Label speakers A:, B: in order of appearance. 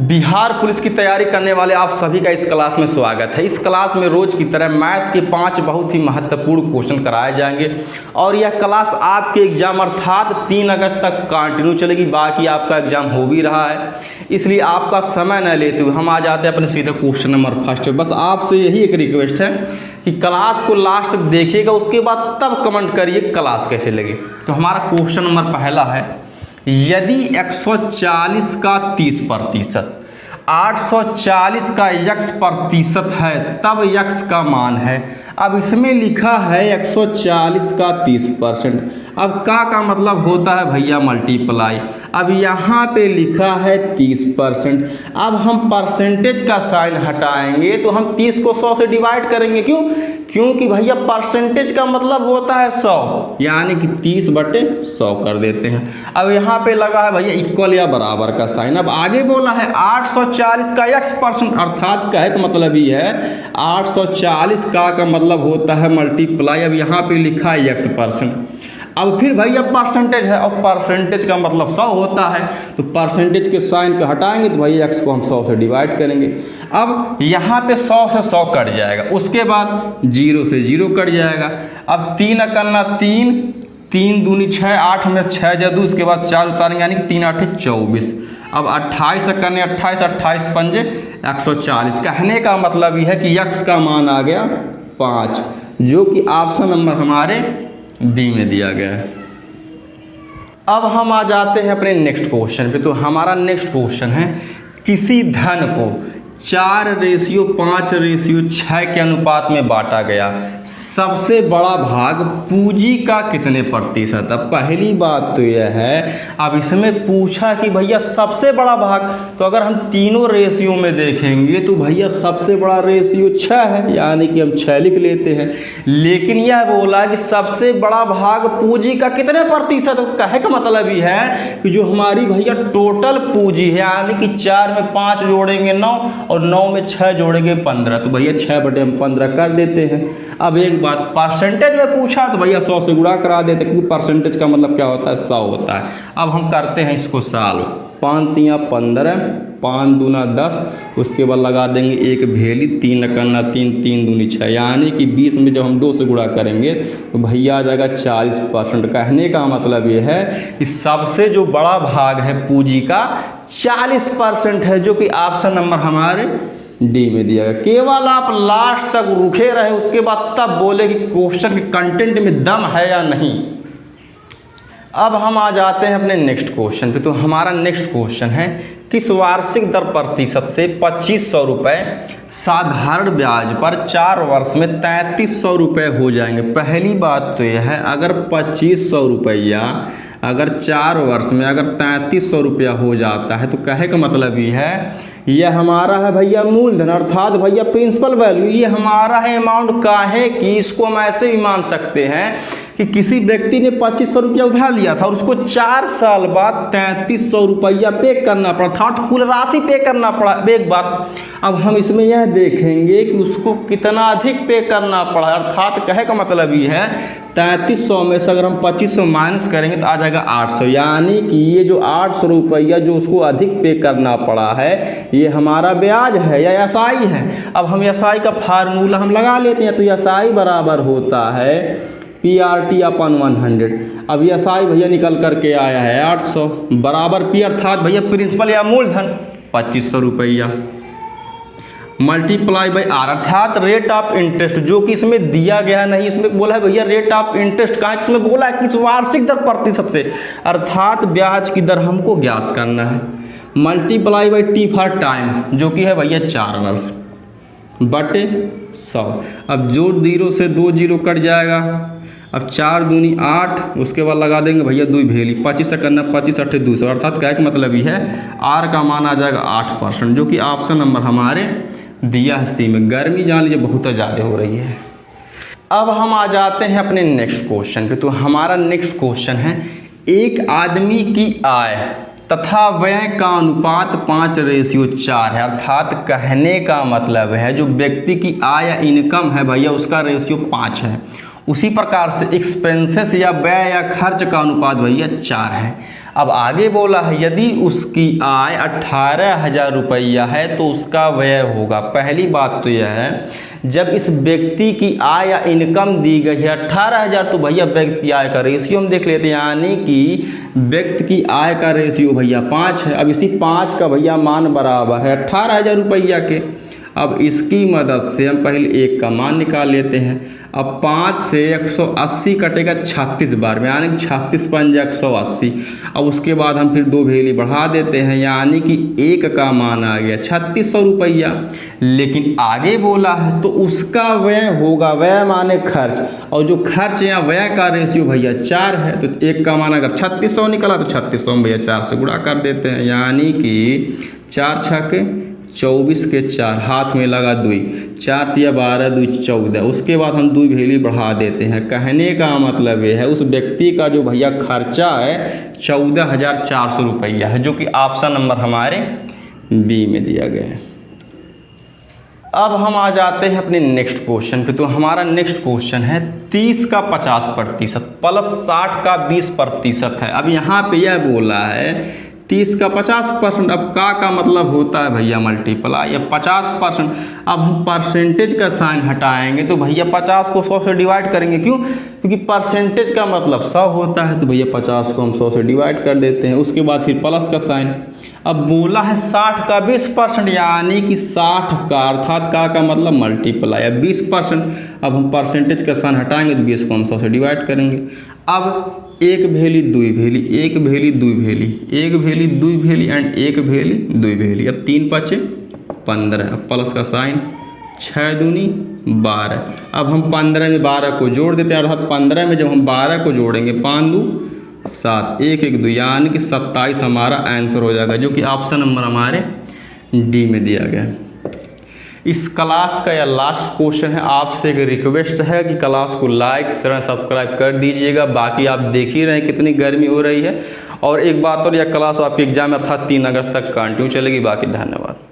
A: Bihar police की तैयारी करने वाले आप सभी का इस क्लास में स्वागत है। इस क्लास में रोज की तरह मैथ के 5 बहुत ही महत्वपूर्ण क्वेश्चन कराए जाएंगे और यह क्लास आपके एग्जाम अर्थात 3 अगस्त तक कंटिन्यू चलेगी। बाकी आपका एग्जाम हो भी रहा है, इसलिए आपका समय न लेते हुए हम आ जाते हैं अपने सीधे क्वेश्चन नंबर फर्स्ट। बस आपसे यही एक रिक्वेस्ट है कि क्लास को लास्ट तक देखिएगा, उसके बाद तब कमेंट करिए क्लास कैसे लगी। तो हमारा क्वेश्चन नंबर पहला है, यदि 140 का 30%, 840 का x प्रतिशत है तब x का मान है। अब इसमें लिखा है 140 का 30%, अब का मतलब होता है भैया मल्टीप्लाई। अब यहाँ पे लिखा है 30%, अब हम परसेंटेज का साइन हटाएंगे तो हम 30 को 100 से डिवाइड करेंगे। क्योंकि भैया परसेंटेज का मतलब होता है 100, यानी कि 30/100 कर देते हैं। अब यहाँ पे लगा है भैया इक्वल या बराबर का साइन। अब आगे बोला है 840 का x%, अर्थात कहे का मतलब ही है 840 का मतलब होता है मल्टीप्लाई। अब यहाँ पे लिखा है x%। अब फिर भैया परसेंटेज है और परसेंटेज का मतलब 100 होता है, तो परसेंटेज के साइन को हटाएंगे तो भैया x को हम 100 से डिवाइड करेंगे। अब यहाँ पे 100 से 100 कट जाएगा, उसके बाद 0 से 0 कट जाएगा। अब 3 करना 3, 3 दूनी 6, 8 में 6 जदू, उसके बाद 4 उतारेंगे यानी कि 3 8 24। अब 28 करने 28, 28 पंजे 140। कहने का मतलब ये है कि x का मान आ गया 5, जो कि ऑप्शन नंबर हमारे बी में दिया गया है। अब हम आ जाते हैं अपने नेक्स्ट क्वेश्चन पे। तो हमारा नेक्स्ट क्वेश्चन है, किसी धन को 4:5:6 के अनुपात में बांटा गया, सबसे बड़ा भाग पूंजी का कितने प्रतिशत। अब पहली बात तो यह है, अब इसमें पूछा कि भैया सबसे बड़ा भाग, तो अगर हम तीनों रेशियो में देखेंगे तो भैया सबसे बड़ा रेशियो 6 है, यानी कि हम 6 लिख लेते हैं। लेकिन यह बोला कि सबसे बड़ा भाग पूंजी का कितने प्रतिशत, कहे का मतलब ही है कि जो हमारी भैया टोटल पूंजी है, यानी कि 4 में 5 जोड़ेंगे 9 और 9 में 6 जोड़ेंगे 15, तो भैया 6/15 कर देते हैं। अब एक बात, परसेंटेज में पूछा तो भैया 100 से गुणा करा देते, क्योंकि परसेंटेज का मतलब क्या होता है 100 होता है। अब हम करते हैं इसको सॉल्व। 5 तिया 15, 5 दूना 10, उसके बाद लगा देंगे एक भेली, 3 करना 3, 3 दूनी 6, यानी कि 20 में जब हम 2 से गुणा करेंगे तो भैया आ जाएगा 40%। कहने का मतलब ये है कि सबसे जो बड़ा भाग है पूंजी का 40% है, जो कि ऑप्शन नंबर हमारे डी में दिया गया। केवल आप लास्ट तक रुके रहे, उसके बाद तब बोले कि क्वेश्चन के कंटेंट में दम है या नहीं। अब हम आ जाते हैं अपने नेक्स्ट क्वेश्चन पे। तो हमारा नेक्स्ट क्वेश्चन है, किस वार्षिक दर प्रतिशत से 2500 रुपये साधारण ब्याज पर 4 वर्ष में 3300 रुपये हो जाएंगे। पहली बात तो यह है, अगर 2500 रुपया अगर 4 वर्ष में अगर 3300 रुपया हो जाता है, तो कहे का मतलब ये है, यह हमारा है भैया मूलधन, अर्थात भैया प्रिंसिपल वैल्यू, ये हमारा है अमाउंट का है कि इसको हम ऐसे भी मान सकते हैं कि किसी व्यक्ति ने 2500 रुपया उधार लिया था और उसको 4 साल बाद 3300 रुपया पे करना पड़ा, अर्थात कुल राशि पे करना पड़ा। एक बात, अब हम इसमें यह देखेंगे कि उसको कितना अधिक पे करना पड़ा, अर्थात कहे का मतलब ये है 3300 में से अगर हम 2500 माइनस करेंगे तो आ जाएगा 800, यानी कि ये जो 800 रुपया जो उसको अधिक पे करना पड़ा है, ये हमारा ब्याज है या एसआई है। अब हम एसआई का फार्मूला हम लगा लेते हैं, तो एसआई बराबर होता है PRT/100। अब एसआई भैया निकल करके आया है 800 बराबर P, अर्थात भैया प्रिंसिपल या मूलधन 2500 रुपया मल्टीप्लाई बाई R, अर्थात रेट ऑफ इंटरेस्ट, जो कि इसमें दिया गया नहीं। इसमें बोला है भैया रेट ऑफ इंटरेस्ट, कहाँ इसमें बोला है कि वार्षिक दर प्रतिशत से, अर्थात ब्याज की दर हमको ज्ञात करना है। Multiply by T for time, जो कि है भैया 4 वर्ष बटे 100। अब जो 0 से 2 0 कट जाएगा। अब 4 दूनी 8, उसके बाद लगा देंगे भैया 2 भेली, 25 से करना 25 8 200, अर्थात क्या मतलब ही है R का मान आ जाएगा 8%, जो कि ऑप्शन नंबर हमारे दिया है सी में। गर्मी जान लीजिए बहुत ज़्यादा हो रही है। अब हम आ जाते हैं अपने नेक्स्ट क्वेश्चन पे। तो हमारा नेक्स्ट क्वेश्चन है, एक आदमी की आय तथा व्यय का अनुपात 5:4 है, अर्थात कहने का मतलब है जो व्यक्ति की आय या इनकम है भैया उसका रेशियो 5 है। उसी प्रकार से एक्सपेंसेस या व्यय या खर्च का अनुपात भैया 4 है। अब आगे बोला है यदि उसकी आय 18,000 रुपया है तो उसका व्यय होगा। पहली बात तो यह है जब इस व्यक्ति की आय या इनकम दी गई है 18,000 तो भैया व्यक्ति की आय का रेशियो हम देख लेते हैं, यानी कि व्यक्ति की आय का रेशियो भैया 5 है। अब इसी 5 का भैया मान बराबर है 18,000 रुपया के। अब इसकी मदद से हम पहले 1 का मान निकाल लेते हैं। अब 5 से 180 कटेगा 36 बार में, यानी 36 पंजा 180। अब उसके बाद हम फिर 2 भेली बढ़ा देते हैं, यानी कि 1 का मान आ गया 3600 रुपया। लेकिन आगे बोला है तो उसका व्यय होगा, व्यय माने खर्च, और जो खर्च या व्यय का रेशियो भैया 4 है। तो 1 का मान अगर 3600 निकला तो 3600 में भैया 4 से गुणा कर देते हैं, यानी कि 4 छके 24 के 4 हाथ में लगा 2, 4 तिया 12 2 14। उसके बाद हम 2 भेली बढ़ा देते हैं। कहने का मतलब ये है उस व्यक्ति का जो भैया खर्चा है 14,400 रुपया है, जो कि ऑप्शन नंबर हमारे बी में दिया गया है। अब हम आ जाते हैं अपने नेक्स्ट क्वेश्चन पे। तो हमारा नेक्स्ट क्वेश्चन है 30 का 50% प्लस 60 का 20% है। अब यहाँ पे यह बोला है 30 का 50%। अब का मतलब होता है भैया मल्टीप्लाई या 50%। अब हम परसेंटेज का साइन हटाएंगे तो भैया 50 को 100 से डिवाइड करेंगे। क्यों? क्योंकि परसेंटेज का मतलब 100 होता है, तो भैया 50 को हम 100 से डिवाइड कर देते हैं। उसके बाद फिर प्लस का साइन। अब बोला है 60 का 20%, यानी कि 60 का अर्थात का मतलब मल्टीप्लाई या 20%। अब हम परसेंटेज का साइन हटाएंगे तो 20 को हम 100 से डिवाइड करेंगे। अब 1 भेली 2 भेली 1 भेली 2 भेली 1 भेली 2 भेली एंड 1 भेली 2 भेली। अब 3 पचे 15। अब प्लस का साइन 6 दूनी 12। अब हम 15 में 12 को जोड़ देते हैं, अर्थात 15 में जब हम 12 को जोड़ेंगे 5 2 7 1 1 2, यानी कि 27 हमारा आंसर हो जाएगा, जो कि ऑप्शन नंबर हमारे डी में दिया गया है। इस क्लास का यह लास्ट क्वेश्चन है। आपसे एक रिक्वेस्ट है कि क्लास को लाइक शेयर सब्सक्राइब कर दीजिएगा। बाकी आप देख ही रहे हैं कितनी गर्मी हो रही है। और एक बात और, यह क्लास आपके एग्जाम अर्थात 3 अगस्त तक कंटिन्यू चलेगी। बाकी धन्यवाद।